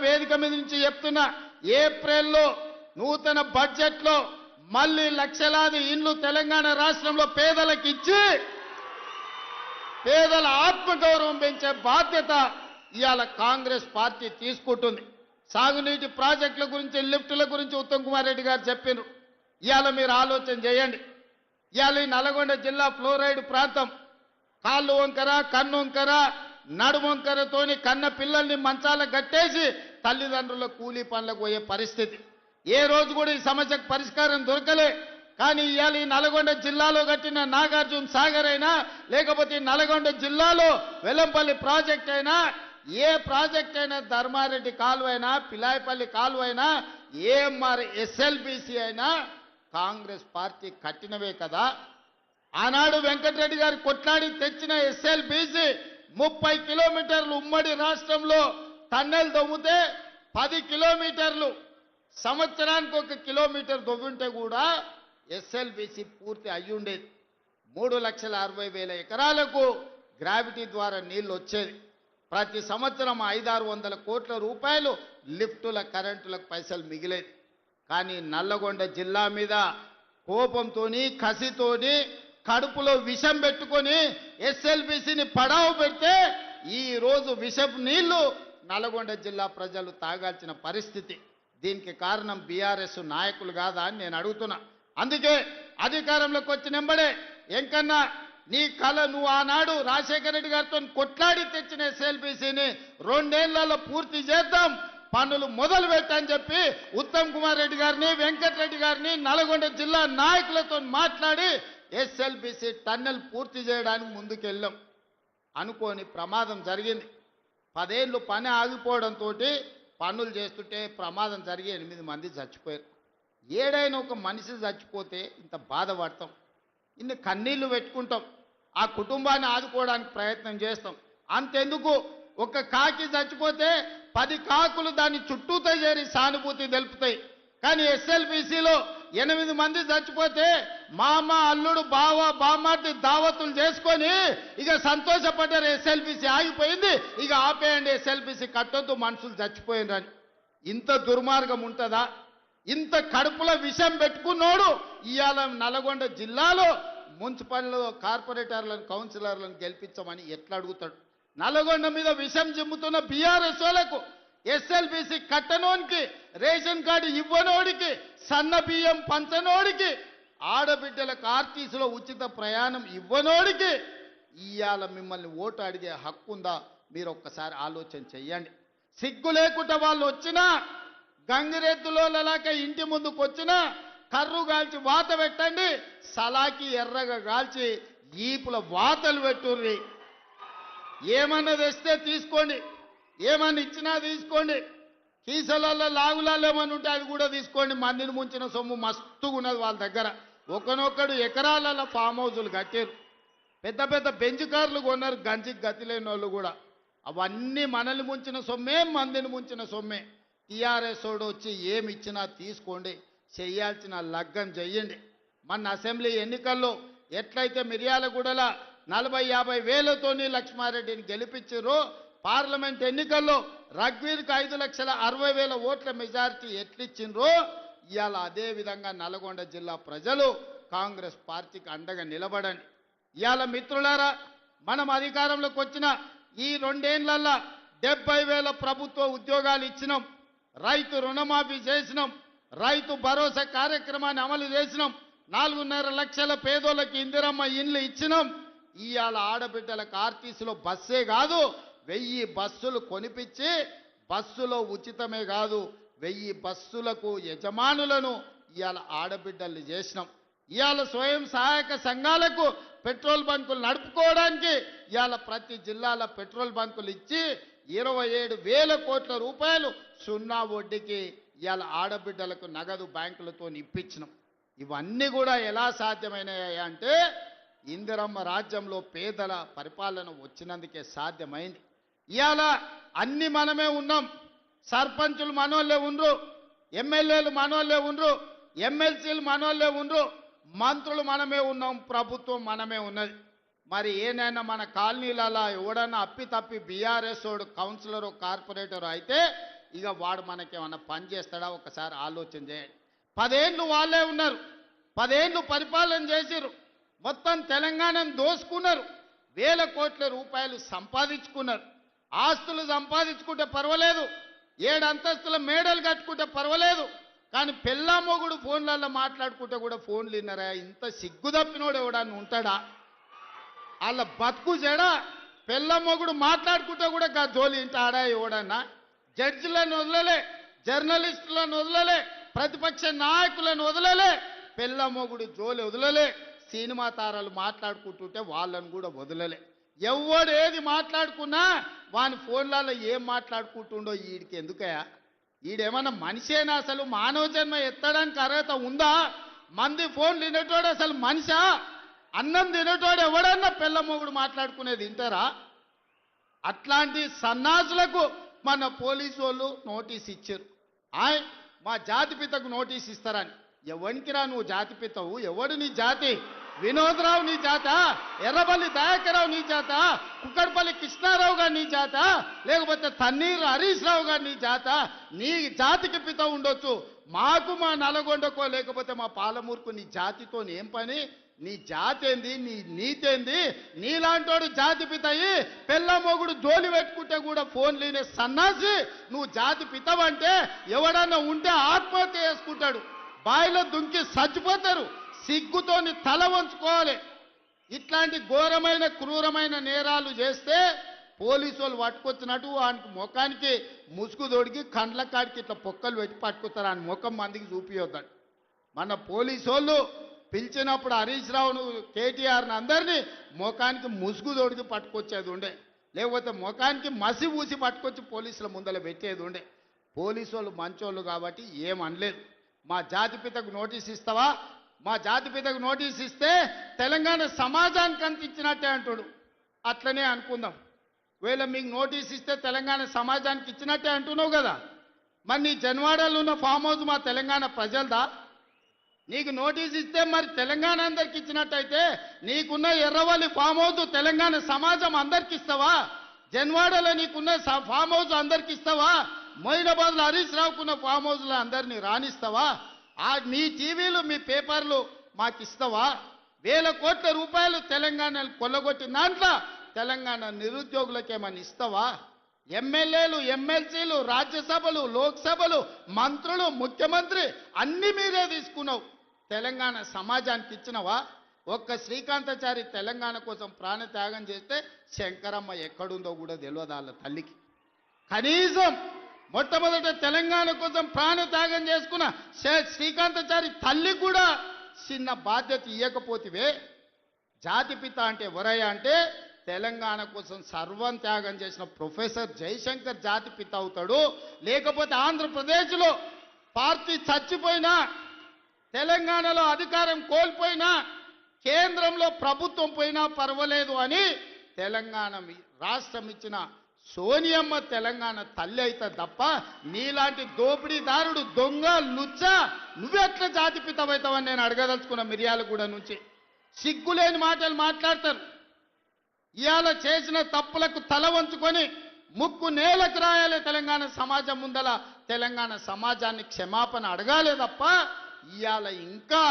వేదిక మీద నుంచి చెప్తున్నా, ఏప్రిల్లో నూతన బడ్జెట్లో మళ్ళీ లక్షలాది ఇండ్లు తెలంగాణ రాష్ట్రంలో పేదలకు ఇచ్చి పేదల ఆత్మగౌరవం పెంచే బాధ్యత ఇవాళ కాంగ్రెస్ పార్టీ తీసుకుంటుంది. సాగునీటి ప్రాజెక్టుల గురించి, లిఫ్టుల గురించి ఉత్తమ్ కుమార్ రెడ్డి గారు చెప్పారు. ఇవాళ మీరు ఆలోచన చేయండి. ఇవాళ ఈ నల్గొండ జిల్లా ఫ్లోరైడ్ ప్రాంతం కాళ్ళు వంకర, కన్ను వంకర, నడుము వంకరతోని కన్న పిల్లల్ని మంచాల కట్టేసి తల్లిదండ్రుల కూలీ పనులకు పోయే పరిస్థితి. ఏ రోజు కూడా ఈ సమస్యకు పరిష్కారం దొరకలే. కానీ ఇవాళ ఈ నల్గొండ జిల్లాలో కట్టిన నాగార్జున సాగర్ అయినా, లేకపోతే ఈ నల్గొండ జిల్లాలో వెల్లంపల్లి ప్రాజెక్ట్ అయినా, ఏ ప్రాజెక్ట్ అయినా, ధర్మారెడ్డి కాలువ అయినా, పిలాయపల్లి కాలువ అయినా, ఏఎంఆర్ ఎస్ఎల్బిసి అయినా కాంగ్రెస్ పార్టీ కట్టినవే కదా. ఆనాడు వెంకటరెడ్డి గారు కొట్లాడి తెచ్చిన ఎస్ఎల్బిసి 30 కిలోమీటర్లు ఉమ్మడి రాష్ట్రంలో టన్నెల్ దొవ్వితే 10 కిలోమీటర్లు, సంవత్సరానికి 1 కిలోమీటర్ దొవ్వుంటే కూడా ఎస్ఎల్బిసి పూర్తి అయ్యుండేది. 3,60,000 ఎకరాలకు గ్రావిటీ ద్వారా నీళ్లు వచ్చేది. ప్రతి సంవత్సరం 500-600 కోట్ల రూపాయలు లిఫ్టుల, కరెంటులకు పైసలు మిగిలేది. కానీ నల్లగొండ జిల్లా మీద కోపంతోని, కసితోని, కడుపులో విషం పెట్టుకొని ఎస్ఎల్బిసిని పడావు పెడితే ఈ రోజు విషపు నీళ్లు నల్గొండ జిల్లా ప్రజలు తాగాల్సిన పరిస్థితి. దీనికి కారణం బీఆర్ఎస్ నాయకులు కాదా అని నేను అడుగుతున్నా. అందుకే అధికారంలోకి వచ్చినెంబడే ఎంకన్నా నీ కళ, నువ్వు ఆనాడు రాజశేఖర రెడ్డి గారితో కొట్లాడి తెచ్చిన ఎస్ఎల్బిసిని 2 ఏళ్లలో పూర్తి చేద్దాం, పనులు మొదలు పెట్టని చెప్పి ఉత్తమ్ కుమార్ రెడ్డి గారిని, వెంకటరెడ్డి గారిని, నల్గొండ జిల్లా నాయకులతో మాట్లాడి ఎస్ఎల్బిసి టన్నెల్ పూర్తి చేయడానికి ముందుకెళ్ళాం. అనుకోని ప్రమాదం జరిగింది. 10 ఏళ్ళు పని ఆగిపోవడంతో పనులు చేస్తుంటే ప్రమాదం జరిగి 8 మంది చచ్చిపోయారు. ఏడైనా ఒక మనిషి చచ్చిపోతే ఇంత బాధపడతాం, ఇన్ని కన్నీళ్లు పెట్టుకుంటాం, ఆ కుటుంబాన్ని ఆదుకోవడానికి ప్రయత్నం చేస్తాం. అంతెందుకు, ఒక కాకి చచ్చిపోతే 10 కాకులు దాని చుట్టూతో చేరి సానుభూతి తెలుపుతాయి. కానీ ఎస్ఎల్బిసిలో 8 మంది చచ్చిపోతే మామ, అల్లుడు, బావ, బామ్మార్తి దావతులు చేసుకొని ఇక సంతోషపడ్డారు. ఎస్ఎల్బిసి ఆగిపోయింది, ఇక ఆపేయండి, ఎస్ఎల్బిసి కట్టొద్దు, మనుషులు చచ్చిపోయిందని. ఇంత దుర్మార్గం ఉంటుందా? ఇంత కడుపులో విషం పెట్టుకున్నోడు ఇవాళ నల్గొండ జిల్లాలో మున్సిపల్లో కార్పొరేటర్లను, కౌన్సిలర్లను గెలిపించమని ఎట్లా అడుగుతాడు? నల్గొండ మీద విషం జిమ్ముతున్న బీఆర్ఎస్ వాళ్ళకు, ఎస్ఎల్బిసి కట్టనోనికి, రేషన్ కార్డు ఇవ్వనోడికి, సన్న బియ్యం పంచనోడికి, ఆడబిడ్డలకు ఆర్టీసీలో ఉచిత ప్రయాణం ఇవ్వనోడికి ఇవాళ మిమ్మల్ని ఓటు అడిగే హక్కు ఉందా? మీరు ఒక్కసారి ఆలోచన చెయ్యండి. సిగ్గు లేకుండా వాళ్ళు వచ్చినా, గంగిరెద్దులోలాక ఇంటి ముందుకు వచ్చినా కర్రు కాల్చి వాత పెట్టండి, సలాకి ఎర్రగా కాల్చి ఈపుల వాతలు పెట్టుర్రి. ఏమన్నా తెస్తే తీసుకోండి, ఏమన్నా ఇచ్చినా తీసుకోండి, కీసలలో లాగులాలు ఏమన్నా ఉంటే అది కూడా తీసుకోండి. మందిని ముంచిన సొమ్ము మస్తుగా ఉన్నది వాళ్ళ దగ్గర. ఒకనొక్కడు ఎకరాలలో ఫామ్ హౌజులు కట్టారు, పెద్ద పెద్ద బెంచ్ కార్లు కొన్నారు, గంజికి గతి లేని వాళ్ళు కూడా. అవన్నీ మనల్ని ముంచిన సొమ్మే, మందిని ముంచిన సొమ్మే. టీఆర్ఎస్ వాడు వచ్చి ఏమి ఇచ్చినా తీసుకోండి, చేయాల్సిన లగ్గం చెయ్యండి. మన అసెంబ్లీ ఎన్నికల్లో ఎట్లయితే మిర్యాలగూడలో 40-50 వేలతోని లక్ష్మారెడ్డిని గెలిపించారో, పార్లమెంట్ ఎన్నికల్లో రఘ్వీర్కి 5,60,000 ఓట్ల మెజారిటీ ఎట్లిచ్చిండ్రో, ఇవాళ అదే విధంగా నల్గొండ జిల్లా ప్రజలు కాంగ్రెస్ పార్టీకి అండగా నిలబడండి. ఇవాళ మిత్రులారా, మనం అధికారంలోకి వచ్చిన ఈ 2 ఏళ్లలో 70,000 ప్రభుత్వ ఉద్యోగాలు ఇచ్చినాం, రైతు రుణమాఫీ చేసినాం, రైతు భరోసా కార్యక్రమాన్ని అమలు చేసినాం, 4.5 లక్షల పేదోళ్ళకి ఇందిరమ్మ ఇండ్లు ఇచ్చినాం. ఇవాళ ఆడబిడ్డలకు ఆర్టీసీలో బస్సే కాదు 1000 బస్సులు కొనిపించి, బస్సులో ఉచితమే కాదు 1000 బస్సులకు యజమానులను ఇవాళ ఆడబిడ్డల్ని చేసినాం. ఇవాళ స్వయం సహాయక సంఘాలకు పెట్రోల్ బంకులు నడుపుకోవడానికి ఇవాళ ప్రతి జిల్లాలో పెట్రోల్ బంకులు ఇచ్చి 27,000 కోట్ల రూపాయలు సున్నా వడ్డీకి ఇవాళ ఆడబిడ్డలకు నగదు బ్యాంకులతో ఇప్పించినాం. ఇవన్నీ కూడా ఎలా సాధ్యమైనాయి అంటే ఇందిరమ్మ రాజ్యంలో పేదల పరిపాలన వచ్చినందుకే సాధ్యమైంది. ఇవాళ అన్ని మనమే ఉన్నాం, సర్పంచులు మనోళ్ళే ఉండ్రు, ఎమ్మెల్యేలు మనోళ్ళే ఉండ్రు, ఎమ్మెల్సీలు మనోళ్ళే ఉండ్రు, మంత్రులు మనమే ఉన్నాం, ప్రభుత్వం మనమే ఉన్నది. మరి ఏనైనా మన కాలనీలలో ఎవడన్నా అప్పి తప్పి బీఆర్ఎస్ వాడు కౌన్సిలరు, కార్పొరేటరు అయితే ఇక వాడు మనకేమన్నా పని చేస్తాడా ఒకసారి ఆలోచన చేయండి. 10 ఏళ్ళు వాళ్ళే ఉన్నారు, 10 ఏళ్ళు పరిపాలన చేసిర్రు, మొత్తం తెలంగాణను దోసుకున్నారు, వేల కోట్ల రూపాయలు సంపాదించుకున్నారు. ఆస్తులు సంపాదించుకుంటే పర్వాలేదు, 7 అంతస్తుల మేడలు కట్టుకుంటే పర్వాలేదు, కానీ పెళ్ళా మొగుడు ఫోన్లలో మాట్లాడుకుంటే కూడా ఫోన్లు విన్నారా? ఇంత సిగ్గు తప్పినోడు ఎవడన్నా ఉంటాడా? వాళ్ళ బతుకు చెడ. పెళ్ళ మొగుడు మాట్లాడుకుంటే కూడా జోలి ఇంట ఆడా ఎవడన్నా? జడ్జిలను వదలలే, జర్నలిస్టులను వదలలే, ప్రతిపక్ష నాయకులను వదలలే, పెళ్ళ మొగుడు జోలి వదలలే, సినిమా తారాలు మాట్లాడుకుంటుంటే వాళ్ళను కూడా వదలలే. ఎవడు ఏది మాట్లాడుకున్నా వాని ఫోన్లలో ఏం మాట్లాడుకుంటుండో వీడికి ఎందుకయా? ఈడేమన్నా మనిషేనా? అసలు మానవ జన్మ ఎత్తడానికి అర్హత ఉందా? మంది ఫోన్లు తినేటోడు అసలు మనిషా? అన్నం తినేటోడు ఎవడన్నా పెళ్ళ మొగుడు మాట్లాడుకునేది వింటారా? అట్లాంటి సన్నాసులకు మన పోలీసు వాళ్ళు నోటీస్ ఇచ్చారు. మా జాతిపితకు నోటీస్ ఇస్తారని. ఎవరికిరా నువ్వు జాతిపితవు? ఎవడు నీ జాతి? వినోదరావు నీ జాత? ఎర్రబల్లి దయాకరావు నీ జాత? కుక్కడపల్లి కృష్ణారావు గారు నీ జాత? లేకపోతే తన్నీరు హరీష్ రావు గారు నీ జాత? నీ జాతికి పిత ఉండొచ్చు, మాకు మా నల్గొండకో లేకపోతే మా పాలమూరుకు నీ జాతితో ఏం పని? నీ జాతి ఏంది? నీ నీతేంది? నీలాంటోడు జాతి పితయి పెళ్ళ మొగుడు జోలి పెట్టుకుంటే కూడా ఫోన్ లేని సన్నాసి నువ్వు జాతి పితవంటే ఎవడన్నా ఉంటే ఆత్మహత్య చేసుకుంటాడు, బాయిలో దుంకి చచ్చిపోతారు. సిగ్గుతోని తల వంచుకోవాలి. ఇట్లాంటి ఘోరమైన క్రూరమైన నేరాలు చేస్తే పోలీసు వాళ్ళు పట్టుకొచ్చినట్టు వానికి ముఖానికి ముసుగు తొడిగి కండ్ల కాడికి ఇట్లా పొక్కలు పెట్టి పట్టుకొస్తారు. ఆయన ముఖం మందికి చూపియొద్దాడు. మన పోలీసు వాళ్ళు పిలిచినప్పుడు హరీష్ రావును కేటీఆర్ని అందరినీ ముఖానికి ముసుగు తొడిగి పట్టుకొచ్చేది ఉండే, లేకపోతే ముఖానికి మసి ఊసి పట్టుకొచ్చి పోలీసుల ముందర పెట్టేది ఉండే. పోలీసు వాళ్ళు మంచోళ్ళు కాబట్టి ఏమనలేదు. మా జాతిపితకు నోటీస్ ఇస్తావా? మా జాతిపితకు నోటీస్ ఇస్తే తెలంగాణ సమాజానికి అందించినట్టే అంటాడు. అట్లనే అనుకుందాం. ఒకవేళ మీకు నోటీస్ ఇస్తే తెలంగాణ సమాజానికి ఇచ్చినట్టే అంటున్నావు కదా, మరి నీ జన్వాడలో ఉన్న ఫామ్ హౌస్ మా తెలంగాణ ప్రజలదా? నీకు నోటీస్ ఇస్తే మరి తెలంగాణ అందరికి ఇచ్చినట్టయితే నీకున్న ఎర్రవల్లి ఫామ్ హౌస్ తెలంగాణ సమాజం అందరికి ఇస్తావా? జన్వాడలో నీకున్న ఫామ్ హౌస్ అందరికి ఇస్తావా? మొయినాబాద్లో హరీష్ రావుకున్న ఫామ్ హౌస్లో అందరినీ రాణిస్తావా? మీ టీవీలు మీ పేపర్లు మాకు ఇస్తావా? వేల కోట్ల రూపాయలు తెలంగాణను కొల్లగొట్టిన దాంట్లో తెలంగాణ నిరుద్యోగులకేమని ఇస్తావా? ఎమ్మెల్యేలు, ఎమ్మెల్సీలు, రాజ్యసభలు, లోక్సభలు, మంత్రులు, ముఖ్యమంత్రి అన్ని మీరే తీసుకున్నావు. తెలంగాణ సమాజానికి ఇచ్చినవా? ఒక్క శ్రీకాంతాచారి తెలంగాణ కోసం ప్రాణత్యాగం చేస్తే శంకరమ్మ ఎక్కడుందో కూడా తెలియదు వాళ్ళ తల్లికి. కనీసం మొట్టమొదట తెలంగాణ కోసం ప్రాణత్యాగం చేసుకున్న శ్రీకాంతాచారి తల్లి కూడా చిన్న బాధ్యత ఇవ్వకపోతివే. జాతిపిత అంటే ఎవరయ్యా అంటే తెలంగాణ కోసం సర్వం త్యాగం చేసిన ప్రొఫెసర్ జయశంకర్ జాతిపిత అవుతాడు. లేకపోతే ఆంధ్రప్రదేశ్లో పార్టీ చచ్చిపోయినా, తెలంగాణలో అధికారం కోల్పోయినా, కేంద్రంలో ప్రభుత్వం పోయినా పర్వాలేదు అని తెలంగాణ రాష్ట్రం ఇచ్చిన సోనియమ్మ తెలంగాణ తల్లి అయితే తప్ప నీలాంటి దోపిడీదారుడు, దొంగ, లుచ్చ నువ్వెట్లా జాతిపితమవుతావని నేను అడగదలుచుకున్న. మిర్యాలగూడ నుంచి సిగ్గులేని మాటలు మాట్లాడతారు. ఇవాళ చేసిన తప్పులకు తల వంచుకొని ముక్కు నేలకు రాయాలి. తెలంగాణ సమాజం ముందల తెలంగాణ సమాజాన్ని క్షమాపణ అడగాలి తప్ప ఇవాళ ఇంకా